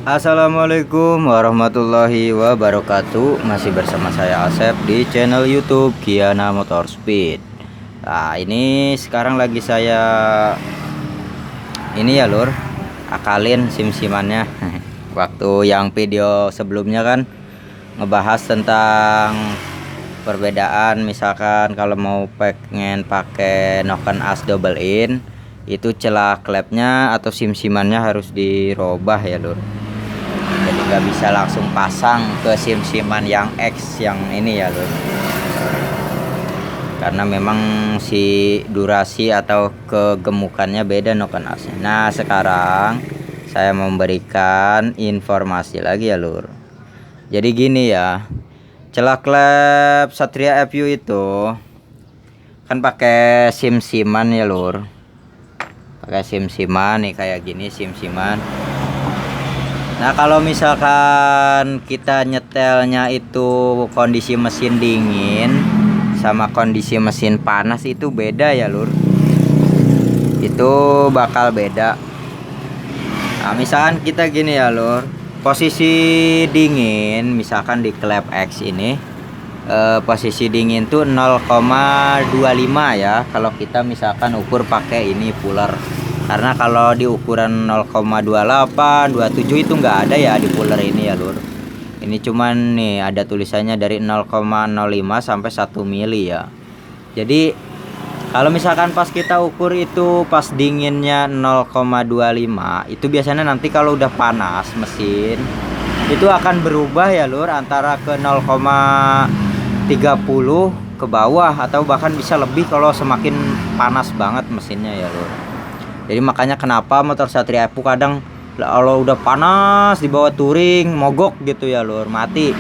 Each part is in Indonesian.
Assalamualaikum warahmatullahi wabarakatuh. Masih bersama saya Asep di channel YouTube Kiana Motorspeed. Nah, ini sekarang lagi saya ini ya lur, akalin sim-simannya. Waktu yang video sebelumnya kan ngebahas tentang perbedaan, misalkan kalau mau pengen pakai noken as double in itu celah klepnya atau sim-simannya harus dirubah ya lur. Jadi nggak bisa langsung pasang ke sim-siman yang X yang ini ya lur, karena memang si durasi atau kegemukannya beda noken asnya. Nah sekarang saya memberikan informasi lagi ya lur. Jadi gini ya, celah klep Satria FU itu kan pakai sim-siman ya lur, pakai sim-siman nih kayak gini sim-siman. Nah kalau misalkan kita nyetelnya itu kondisi mesin dingin sama kondisi mesin panas itu beda ya lur, itu bakal beda. Nah misalkan kita gini ya lur, posisi dingin misalkan di klep X ini posisi dingin tuh 0,25 ya kalau kita misalkan ukur pakai ini puller. Karena kalau di ukuran 0,28 27 itu enggak ada ya di puller ini ya lur. Ini cuman nih ada tulisannya dari 0,05 sampai 1 mili ya. Jadi kalau misalkan pas kita ukur itu pas dinginnya 0,25 itu biasanya nanti kalau udah panas mesin itu akan berubah ya lur, antara ke 0,30 ke bawah atau bahkan bisa lebih kalau semakin panas banget mesinnya ya lur. Jadi makanya kenapa motor Satria FU kadang kalau udah panas di bawah touring mogok gitu ya lur, mati.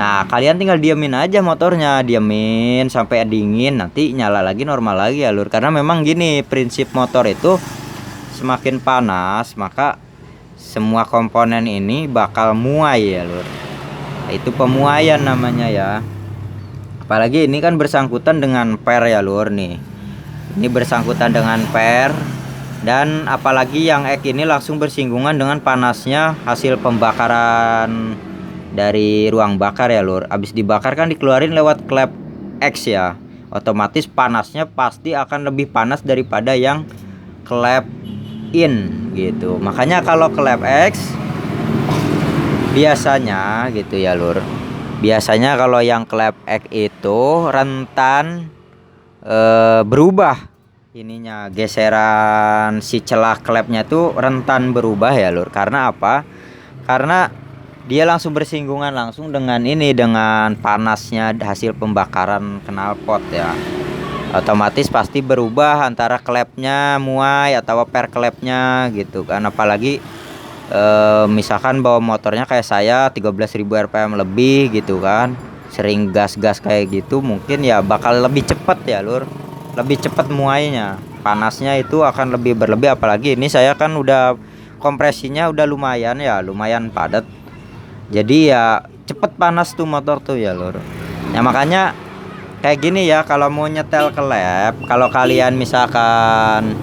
Nah kalian tinggal diamin aja motornya, diamin sampai dingin, nanti nyala lagi normal lagi ya lur. Karena memang gini prinsip motor itu, semakin panas maka semua komponen ini bakal muai ya lur. Nah, itu pemuaian namanya ya. Apalagi ini kan bersangkutan dengan per ya lur nih. Ini bersangkutan dengan per. Dan apalagi yang ek ini langsung bersinggungan dengan panasnya hasil pembakaran dari ruang bakar ya lur. Habis dibakar kan dikeluarin lewat klep X ya, otomatis panasnya pasti akan lebih panas daripada yang klep in gitu. Makanya kalau klep X biasanya gitu ya lur, biasanya kalau yang klep X itu rentan berubah ininya, geseran si celah klepnya tuh rentan berubah ya lur. Karena apa? Karena dia langsung bersinggungan langsung dengan ini, dengan panasnya hasil pembakaran knalpot ya, otomatis pasti berubah antara klepnya muai atau per klepnya gitu kan. Apalagi misalkan bawa motornya kayak saya 13.000 rpm lebih gitu kan, sering gas-gas kayak gitu, mungkin ya bakal lebih cepet ya lur, lebih cepat muainya, panasnya itu akan lebih berlebih. Apalagi ini saya kan udah kompresinya udah lumayan ya, lumayan padat, jadi ya cepet panas tuh motor tuh ya lur. Ya makanya kayak gini ya, kalau mau nyetel ke lab, kalau kalian misalkan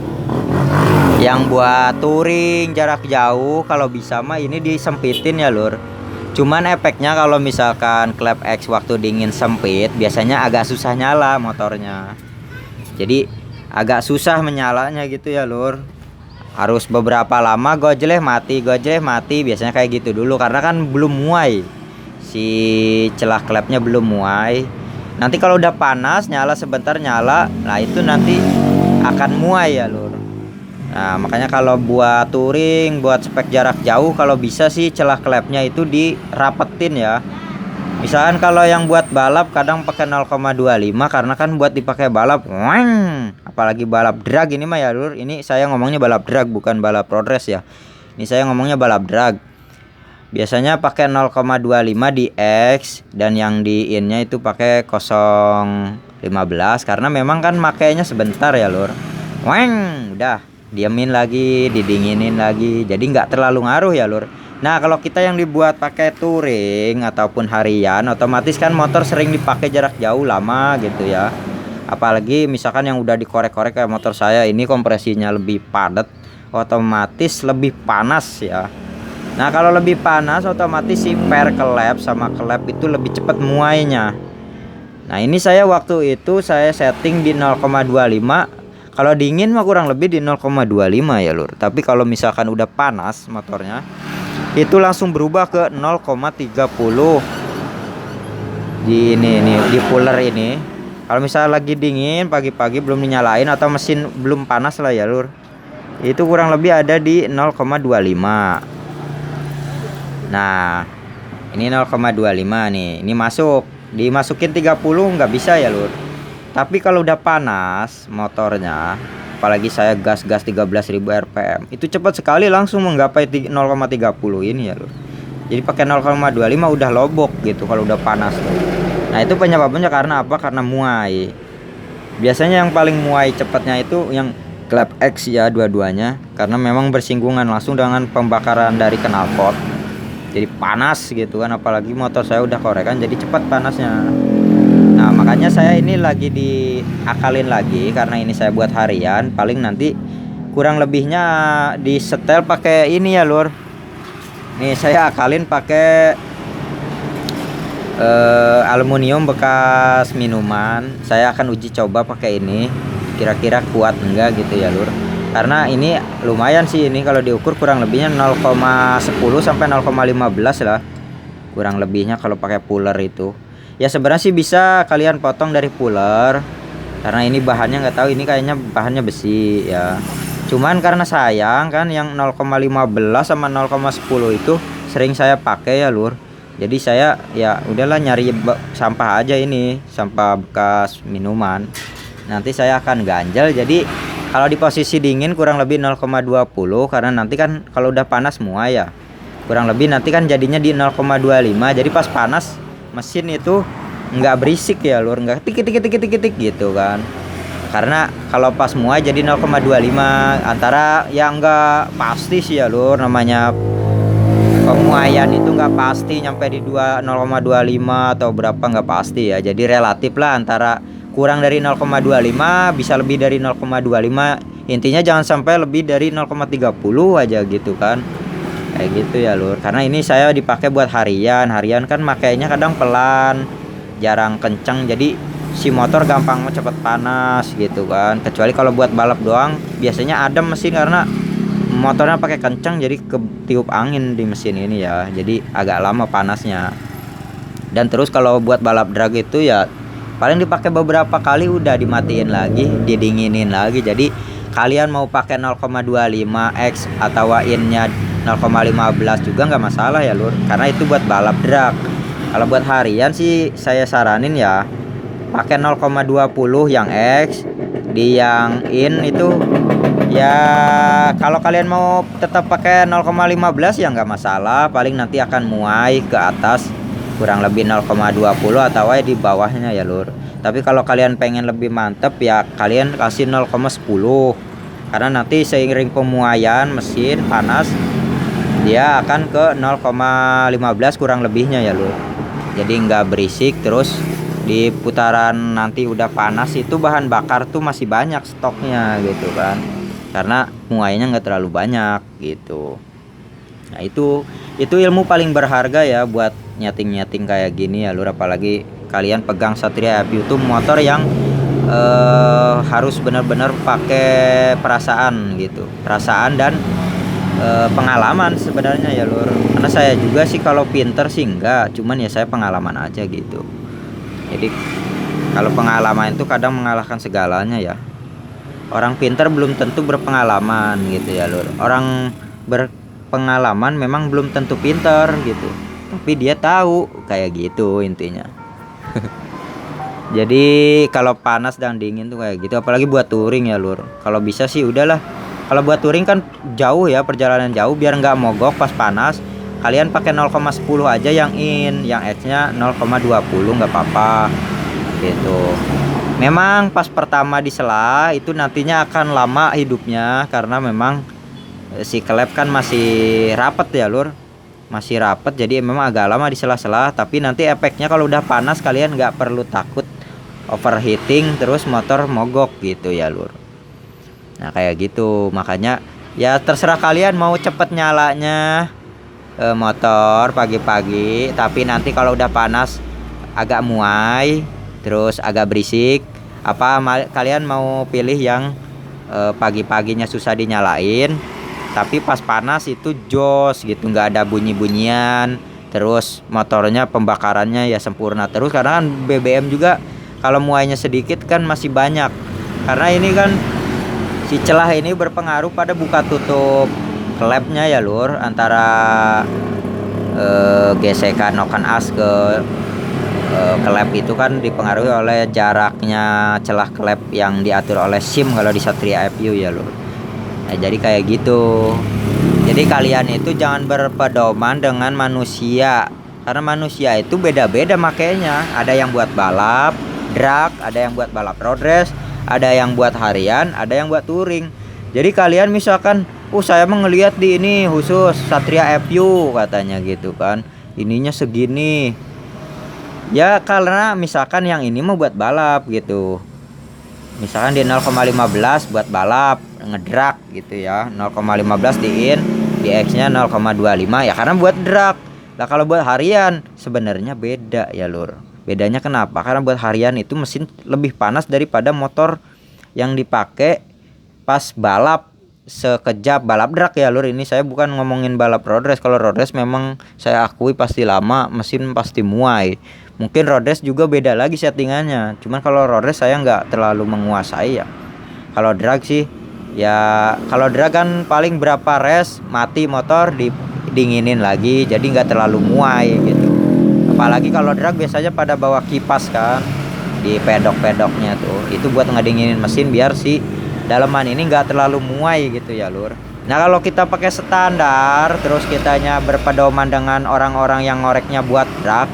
yang buat touring jarak jauh, kalau bisa mah ini disempitin ya lur. Cuman efeknya kalau misalkan klep X waktu dingin sempit biasanya agak susah nyala motornya. Jadi agak susah menyalanya gitu ya lur, harus beberapa lama gojleh mati biasanya kayak gitu dulu, karena kan belum muai, si celah klepnya belum muai. Nanti kalau udah panas nyala sebentar nyala, nah itu nanti akan muai ya lur. Nah makanya kalau buat touring, buat spek jarak jauh, kalau bisa sih celah klepnya itu dirapetin ya. Misalkan kalau yang buat balap kadang pakai 0,25 karena kan buat dipakai balap. Apalagi balap drag ini mah ya lur. Ini saya ngomongnya balap drag bukan balap road race ya. Ini saya ngomongnya balap drag. Biasanya pakai 0,25 di X, dan yang di innya itu pakai 0,15 karena memang kan makainya sebentar ya lur. Udah diamin lagi, didinginin lagi. Jadi nggak terlalu ngaruh ya lur. Nah kalau kita yang dibuat pakai touring ataupun harian, otomatis kan motor sering dipakai jarak jauh lama gitu ya. Apalagi misalkan yang udah dikorek-korek kayak motor saya ini, kompresinya lebih padat, otomatis lebih panas ya. Nah kalau lebih panas otomatis si per klep sama klep itu lebih cepat muainya. Nah ini saya waktu itu saya setting di 0,25. Kalau dingin mah kurang lebih di 0,25 ya lur. Tapi kalau misalkan udah panas motornya itu langsung berubah ke 0,30 di ini nih, di puller ini. Kalau misalnya lagi dingin pagi-pagi belum dinyalain atau mesin belum panas lah ya lur, itu kurang lebih ada di 0,25. Nah ini 0,25 nih, ini masuk, dimasukin 30 nggak bisa ya lur. Tapi kalau udah panas motornya, apalagi saya gas 13.000 rpm, itu cepat sekali langsung menggapai 0,30 ini ya lur. Jadi pakai 0,25 udah lobok gitu kalau udah panas tuh. Nah itu penyebabnya karena apa? Karena muai. Biasanya yang paling muai cepatnya itu yang klep X ya, dua-duanya, karena memang bersinggungan langsung dengan pembakaran dari knalpot. Jadi panas gitu kan, apalagi motor saya udah korekan jadi cepat panasnya. Nah makanya saya ini lagi diakalin lagi, karena ini saya buat harian, paling nanti kurang lebihnya disetel pakai ini ya lur. Nih saya akalin pakai aluminium bekas minuman. Saya akan uji coba pakai ini, kira-kira kuat enggak gitu ya lur. Karena ini lumayan sih, ini kalau diukur kurang lebihnya 0,10 sampai 0,15 lah kurang lebihnya kalau pakai puller itu. Ya sebenarnya sih bisa kalian potong dari puller, karena ini bahannya nggak tahu, ini kayaknya bahannya besi ya. Cuman karena sayang kan yang 0,15 sama 0,10 itu sering saya pakai ya lur. Jadi saya ya udahlah nyari sampah aja, ini sampah bekas minuman. Nanti saya akan ganjel, jadi kalau di posisi dingin kurang lebih 0,20, karena nanti kan kalau udah panas semua ya. Kurang lebih nanti kan jadinya di 0,25. Jadi pas panas mesin itu nggak berisik ya lur, nggak tik gitu kan. Karena kalau pas muai jadi 0,25, antara yang nggak pasti sih ya lur, namanya pemuaian itu nggak pasti nyampe di 0,25 atau berapa, nggak pasti ya. Jadi relatif lah, antara kurang dari 0,25 bisa lebih dari 0,25, intinya jangan sampai lebih dari 0,30 aja gitu kan. Kayak gitu ya lur. Karena ini saya dipakai buat harian kan makainya kadang pelan, jarang kenceng, jadi si motor gampang cepet panas gitu kan. Kecuali kalau buat balap doang biasanya adem mesin, karena motornya pakai kenceng jadi ketiup angin di mesin ini ya, jadi agak lama panasnya. Dan terus kalau buat balap drag itu ya paling dipakai beberapa kali udah dimatiin lagi, didinginin lagi. Jadi kalian mau pakai 0,25 X atau innya 0,15 juga nggak masalah ya lur, karena itu buat balap drag. Kalau buat harian sih saya saranin ya pakai 0,20 yang X. Di yang in itu ya kalau kalian mau tetap pakai 0,15 ya nggak masalah, paling nanti akan muai ke atas kurang lebih 0,20 atau di bawahnya ya lur. Tapi kalau kalian pengen lebih mantep ya kalian kasih 0,10, karena nanti seiring pemuaian mesin panas dia akan ke 0,15 kurang lebihnya ya lur. Jadi nggak berisik. Terus di putaran nanti udah panas itu bahan bakar tuh masih banyak stoknya gitu kan, karena muainya nggak terlalu banyak gitu. Nah itu ilmu paling berharga ya buat nyeting kayak gini ya lur. Apalagi kalian pegang Satria FU itu motor yang harus benar-benar pakai perasaan gitu, perasaan dan pengalaman sebenarnya ya lur. Karena saya juga sih kalau pinter sih enggak, cuman ya saya pengalaman aja gitu. Jadi kalau pengalaman itu kadang mengalahkan segalanya ya. Orang pinter belum tentu berpengalaman gitu ya lur. Orang berpengalaman memang belum tentu pinter gitu, tapi dia tahu, kayak gitu intinya. Jadi kalau panas dan dingin tuh kayak gitu, apalagi buat touring ya lur. Kalau bisa sih udahlah, kalau buat touring kan jauh ya, perjalanan jauh, biar nggak mogok pas panas, kalian pakai 0,10 aja yang in, yang X nya 0,20 nggak apa-apa gitu. Memang pas pertama disela itu nantinya akan lama hidupnya, karena memang si klep kan masih rapet ya lur, masih rapet, jadi memang agak lama disela-sela. Tapi nanti efeknya kalau udah panas kalian nggak perlu takut overheating terus motor mogok gitu ya lur. Nah kayak gitu, makanya ya terserah kalian mau cepet nyalanya motor pagi-pagi, tapi nanti kalau udah panas agak muai, terus agak berisik. Apa kalian mau pilih yang pagi-paginya susah dinyalain, tapi pas panas itu jos gitu, nggak ada bunyi-bunyian, terus motornya pembakarannya ya sempurna terus, karena kan BBM juga kalau muainya sedikit kan masih banyak, karena ini kan si celah ini berpengaruh pada buka tutup klepnya ya lur, antara gesekan noken as ke klep itu kan dipengaruhi oleh jaraknya celah klep yang diatur oleh SIM kalau di Satria FU ya lur. Nah, jadi kayak gitu. Jadi kalian itu jangan berpedoman dengan manusia, karena manusia itu beda-beda makanya. Ada yang buat balap drag, ada yang buat balap road race, ada yang buat harian, ada yang buat touring. Jadi kalian misalkan, saya ngelihat di ini khusus Satria FU katanya gitu kan, ininya segini. Ya karena misalkan yang ini mau buat balap gitu, misalkan di 0,15 buat balap ngedrag gitu ya, 0,15 di X nya 0,25 ya karena buat drag. Nah kalau buat harian sebenarnya beda ya lur. Bedanya kenapa? Karena buat harian itu mesin lebih panas daripada motor yang dipakai pas balap sekejap balap drag ya lur. Ini saya bukan ngomongin balap road race. Kalau road race memang saya akui pasti lama, mesin pasti muai. Mungkin road race juga beda lagi settingannya. Cuman kalau road race saya nggak terlalu menguasai ya. Kalau drag sih ya, kalau drag kan paling berapa race mati motor dinginin lagi, jadi nggak terlalu muai gitu. Apalagi kalau drag biasanya pada bawa kipas kan di pedok-pedoknya tuh, itu buat ngedinginin mesin biar si daleman ini nggak terlalu muai gitu ya lur. Nah kalau kita pakai standar terus kitanya berpedoman dengan orang-orang yang ngoreknya buat drag,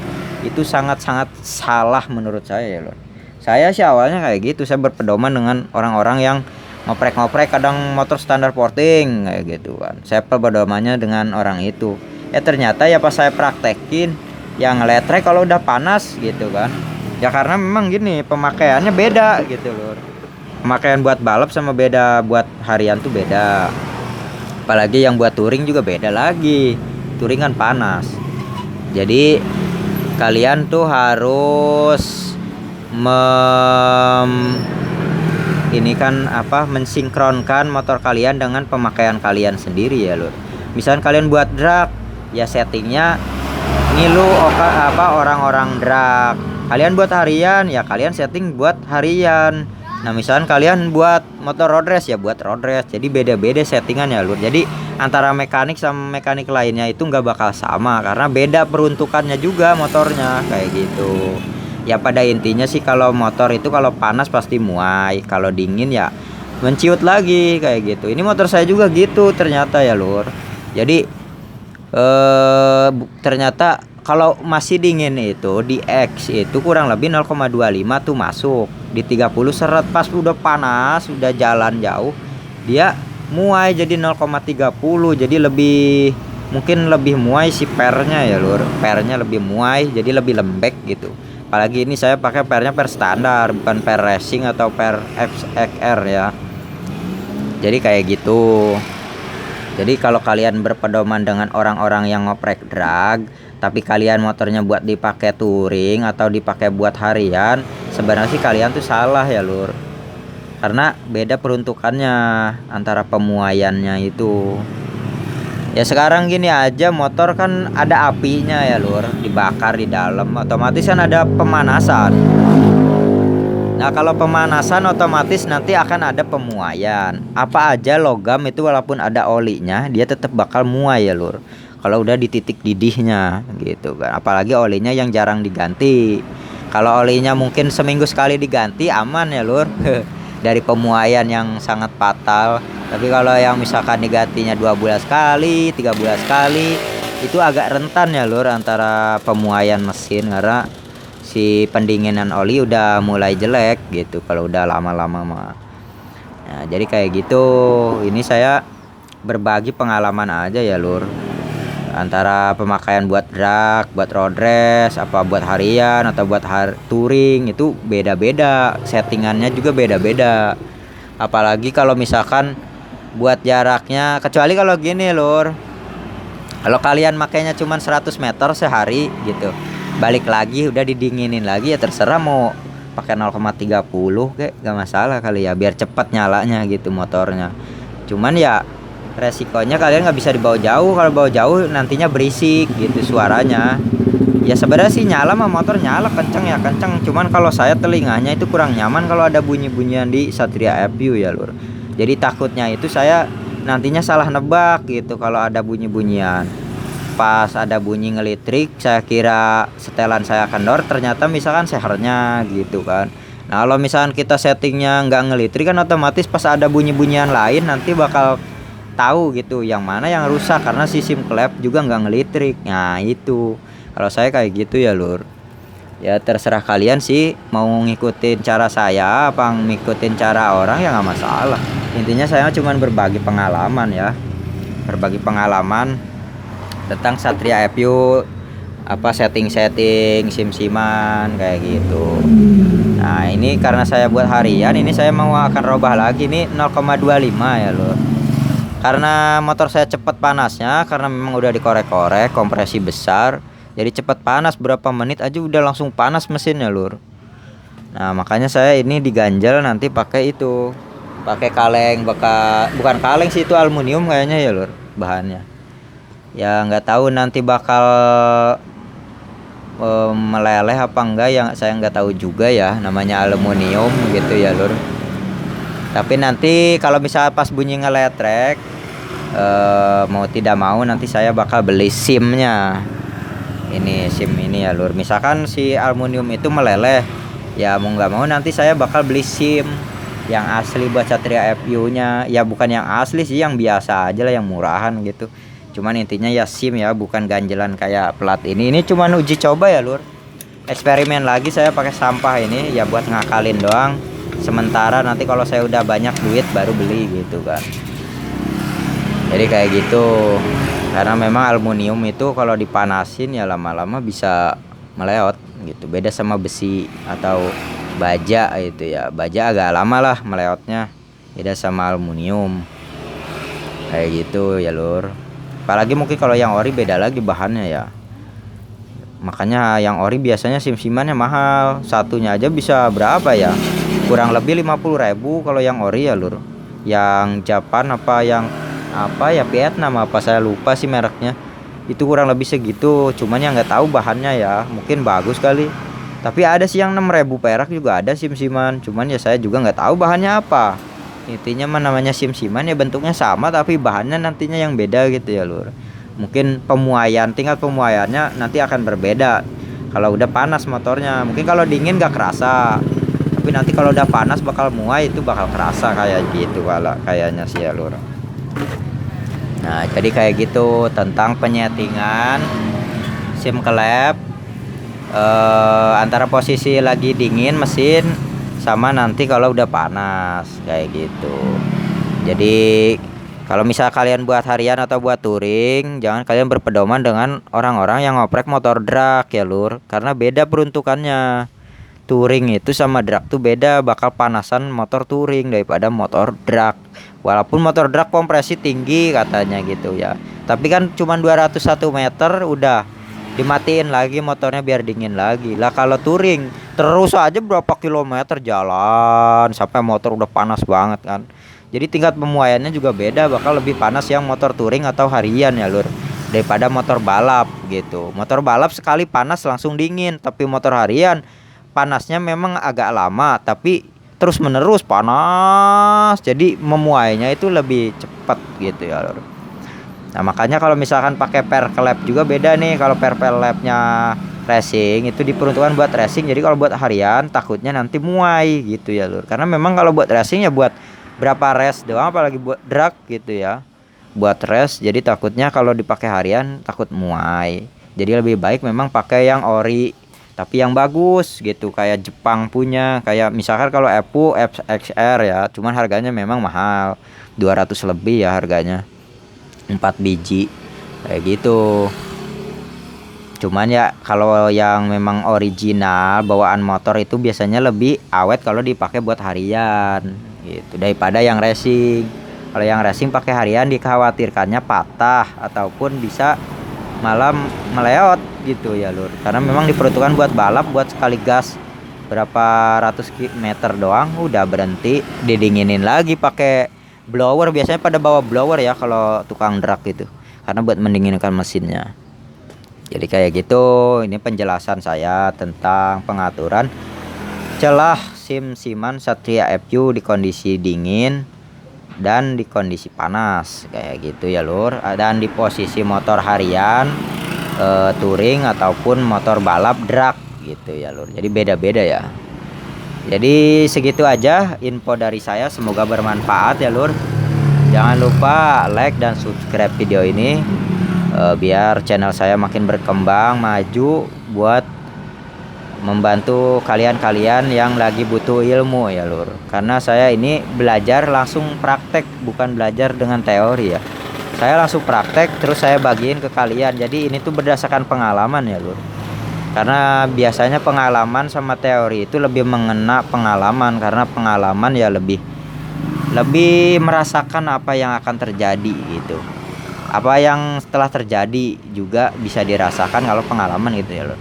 itu sangat-sangat salah menurut saya ya lur. Saya sih awalnya kayak gitu, saya berpedoman dengan orang-orang yang ngoprek-ngoprek kadang motor standar porting kayak gitu kan. Saya berpedomannya dengan orang itu. Ya ternyata ya pas saya praktekin yang ngeletrek kalau udah panas gitu kan. Ya karena memang gini, pemakaiannya beda gitu lur. Pemakaian buat balap sama beda buat harian tuh beda. Apalagi yang buat touring juga beda lagi. Touring kan panas. Jadi kalian tuh harus ini kan apa, mensinkronkan motor kalian dengan pemakaian kalian sendiri ya lur. Misalkan kalian buat drag ya settingnya ngilu orang-orang drag. Kalian buat harian ya kalian setting buat harian. Nah misalkan kalian buat motor road race ya buat road race. Jadi beda-beda settingan ya lur. Jadi antara mekanik sama mekanik lainnya itu nggak bakal sama, karena beda peruntukannya juga motornya kayak gitu. Ya pada intinya sih kalau motor itu kalau panas pasti muai, kalau dingin ya menciut lagi kayak gitu. Ini motor saya juga gitu ternyata ya lur. Jadi ternyata kalau masih dingin itu di X itu kurang lebih 0,25 tuh masuk di 30 seret. Pas udah panas udah jalan jauh dia muai jadi 0,30, jadi lebih mungkin lebih muai si pernya ya lur. Pernya lebih muai jadi lebih lembek gitu. Apalagi ini saya pakai pernya per standar, bukan per racing atau per XR ya. Jadi kayak gitu. Jadi kalau kalian berpedoman dengan orang-orang yang ngoprek drag, tapi kalian motornya buat dipakai touring atau dipakai buat harian, sebenarnya sih kalian tuh salah ya lur. Karena beda peruntukannya antara pemuaiannya itu. Ya sekarang gini aja, motor kan ada apinya ya lur, dibakar di dalam, otomatis kan ada pemanasan. Nah kalau pemanasan otomatis nanti akan ada pemuaian. Apa aja logam itu walaupun ada olinya dia tetap bakal muai ya lur, kalau udah di titik didihnya gitu kan. Apalagi olinya yang jarang diganti. Kalau olinya mungkin seminggu sekali diganti aman ya lur dari pemuaian yang sangat fatal. Tapi kalau yang misalkan digantinya 2 bulan sekali, 3 bulan sekali, itu agak rentan ya lur antara pemuaian mesin, karena si pendinginan oli udah mulai jelek gitu kalau udah lama-lama mah. Nah, jadi kayak gitu. Ini saya berbagi pengalaman aja ya lur. Antara pemakaian buat drag, buat road race, apa buat harian atau buat touring itu beda-beda. Settingannya juga beda-beda. Apalagi kalau misalkan buat jaraknya, kecuali kalau gini lur, Kalau kalian makainya cuman 100 meter sehari gitu, balik lagi udah didinginin lagi ya terserah mau pakai 0,30 kayak gak masalah kali ya, biar cepet nyalanya gitu motornya. Cuman ya resikonya kalian nggak bisa dibawa jauh, kalau bawa jauh nantinya berisik gitu suaranya. Ya sebenarnya sih nyala mah motor nyala kenceng ya kenceng, cuman kalau saya telinganya itu kurang nyaman kalau ada bunyi-bunyian di Satria FU ya lur. Jadi takutnya itu saya nantinya salah nebak gitu kalau ada bunyi-bunyian. Pas ada bunyi ngelitrik saya kira setelan saya kendor, ternyata misalkan sehernya gitu kan. Nah kalau misalkan kita settingnya nggak ngelitrik kan otomatis pas ada bunyi-bunyian lain nanti bakal tahu gitu yang mana yang rusak karena sistem klep juga nggak ngelitrik. Nah itu kalau saya kayak gitu ya lur. Ya terserah kalian sih mau ngikutin cara saya apa ngikutin cara orang ya nggak masalah. Intinya saya cuma berbagi pengalaman ya, berbagi pengalaman tentang Satria FU, apa setting-setting sim-siman kayak gitu. Nah ini karena saya buat harian, ini saya mau akan robah lagi nih 0,25 ya lur. Karena motor saya cepat panasnya karena memang udah dikorek-korek kompresi besar, jadi cepat panas, berapa menit aja udah langsung panas mesinnya lur. Nah makanya saya ini diganjel nanti pakai itu, pakai kaleng bekas, bukan kaleng sih itu aluminium kayaknya ya lur bahannya. Ya nggak tahu nanti bakal meleleh apa enggak yang saya nggak tahu juga ya, namanya aluminium gitu ya lur. Tapi nanti kalau misalnya pas bunyi ngeletrek, mau tidak mau nanti saya bakal beli SIM-nya. Ini SIM ini ya lur. Misalkan si aluminium itu meleleh, ya mau nggak mau nanti saya bakal beli SIM yang asli buat Satria FU-nya. Ya bukan yang asli sih, yang biasa aja lah, yang murahan gitu. Cuman intinya ya SIM ya, bukan ganjelan kayak plat ini. Ini cuman uji coba ya lur. Eksperimen lagi saya pakai sampah ini ya buat ngakalin doang. Sementara nanti kalau saya udah banyak duit baru beli gitu kan. Jadi kayak gitu. Karena memang aluminium itu kalau dipanasin ya lama-lama bisa meleot gitu. Beda sama besi atau baja itu ya. Baja agak lama lah meleotnya. Beda sama aluminium. Kayak gitu ya lur. Apalagi mungkin kalau yang ori beda lagi bahannya ya. Makanya yang ori biasanya sim-simannya mahal. Satunya aja bisa berapa ya? Kurang lebih 50.000 kalau yang ori ya lur. Yang Japan apa yang apa ya, Vietnam apa saya lupa sih mereknya. Itu kurang lebih segitu. Cuman yang nggak tahu bahannya ya, mungkin bagus kali. Tapi ada sih yang 6.000 perak juga ada sim-siman. Cuman ya saya juga nggak tahu bahannya apa. Intinya mah namanya sim-siman ya bentuknya sama tapi bahannya nantinya yang beda gitu ya lur. Mungkin pemuaian, tingkat pemuaiannya nanti akan berbeda kalau udah panas motornya. Mungkin kalau dingin gak kerasa, tapi nanti kalau udah panas bakal muai, itu bakal kerasa kayak gitu kalau kayaknya sih ya lur. Nah jadi kayak gitu tentang penyetingan sim klep, antara posisi lagi dingin mesin sama nanti kalau udah panas kayak gitu. Jadi kalau misal kalian buat harian atau buat touring, jangan kalian berpedoman dengan orang-orang yang ngoprek motor drag ya lur, karena beda peruntukannya. Touring itu sama drag tuh beda, bakal panasan motor touring daripada motor drag. Walaupun motor drag kompresi tinggi katanya gitu ya, tapi kan cuma 201 meter udah dimatiin lagi motornya biar dingin lagi. Lah kalau touring terus aja berapa kilometer jalan sampai motor udah panas banget kan. Jadi tingkat pemuaiannya juga beda, bakal lebih panas yang motor touring atau harian ya lur daripada motor balap gitu. Motor balap sekali panas langsung dingin, tapi motor harian panasnya memang agak lama tapi terus menerus panas. Jadi memuainya itu lebih cepat gitu ya lur. Nah makanya kalau misalkan pakai perklep juga beda nih. Kalau perklepnya racing itu diperuntukkan buat racing, jadi kalau buat harian takutnya nanti muai gitu ya lur. Karena memang kalau buat racing ya buat berapa race doang, apalagi buat drag gitu ya, buat race. Jadi takutnya kalau dipakai harian takut muai. Jadi lebih baik memang pakai yang ori tapi yang bagus gitu, kayak Jepang punya, kayak misalkan kalau Evo FXR ya, cuman harganya memang mahal, 200 lebih ya harganya, 4 biji kayak gitu. Cuman ya kalau yang memang original bawaan motor itu biasanya lebih awet kalau dipakai buat harian gitu daripada yang racing. Kalau yang racing pakai harian dikhawatirkannya patah ataupun bisa malah meleot gitu ya lur, karena memang diperuntukkan buat balap, buat sekali gas berapa ratus meter doang udah berhenti, didinginin lagi pakai blower. Biasanya pada bawa blower ya kalau tukang drag gitu, karena buat mendinginkan mesinnya. Jadi kayak gitu. Ini penjelasan saya tentang pengaturan celah sim-siman Satria FU di kondisi dingin dan di kondisi panas kayak gitu ya lur, dan di posisi motor harian, touring ataupun motor balap drag gitu ya lur. Jadi beda-beda ya. Jadi segitu aja info dari saya, semoga bermanfaat ya lur. Jangan lupa like dan subscribe video ini, biar channel saya makin berkembang maju, buat membantu kalian-kalian yang lagi butuh ilmu ya lur. Karena saya ini belajar langsung praktek, bukan belajar dengan teori ya. Saya langsung praktek terus saya bagiin ke kalian. Jadi ini tuh berdasarkan pengalaman ya lur. Karena biasanya pengalaman sama teori itu lebih mengena pengalaman, karena pengalaman ya lebih merasakan apa yang akan terjadi gitu. Apa yang setelah terjadi juga bisa dirasakan kalau pengalaman gitu ya lur.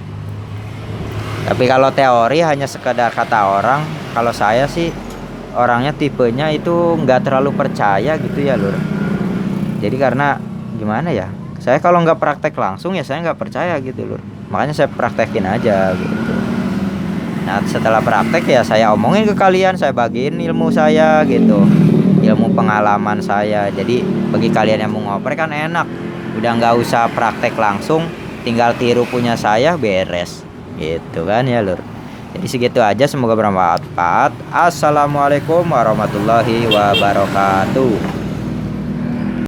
Tapi kalau teori hanya sekedar kata orang. Kalau saya sih orangnya tipenya itu nggak terlalu percaya gitu ya lur. Jadi karena gimana ya, saya kalau nggak praktek langsung ya saya nggak percaya gitu lur. Makanya saya praktekin aja gitu. Nah setelah praktek ya saya omongin ke kalian, saya bagiin ilmu saya gitu, ilmu pengalaman saya. Jadi bagi kalian yang mau ngoper kan enak, udah nggak usah praktek langsung, tinggal tiru punya saya beres gitu kan ya lur. Jadi segitu aja, semoga bermanfaat. Assalamualaikum warahmatullahi wabarakatuh.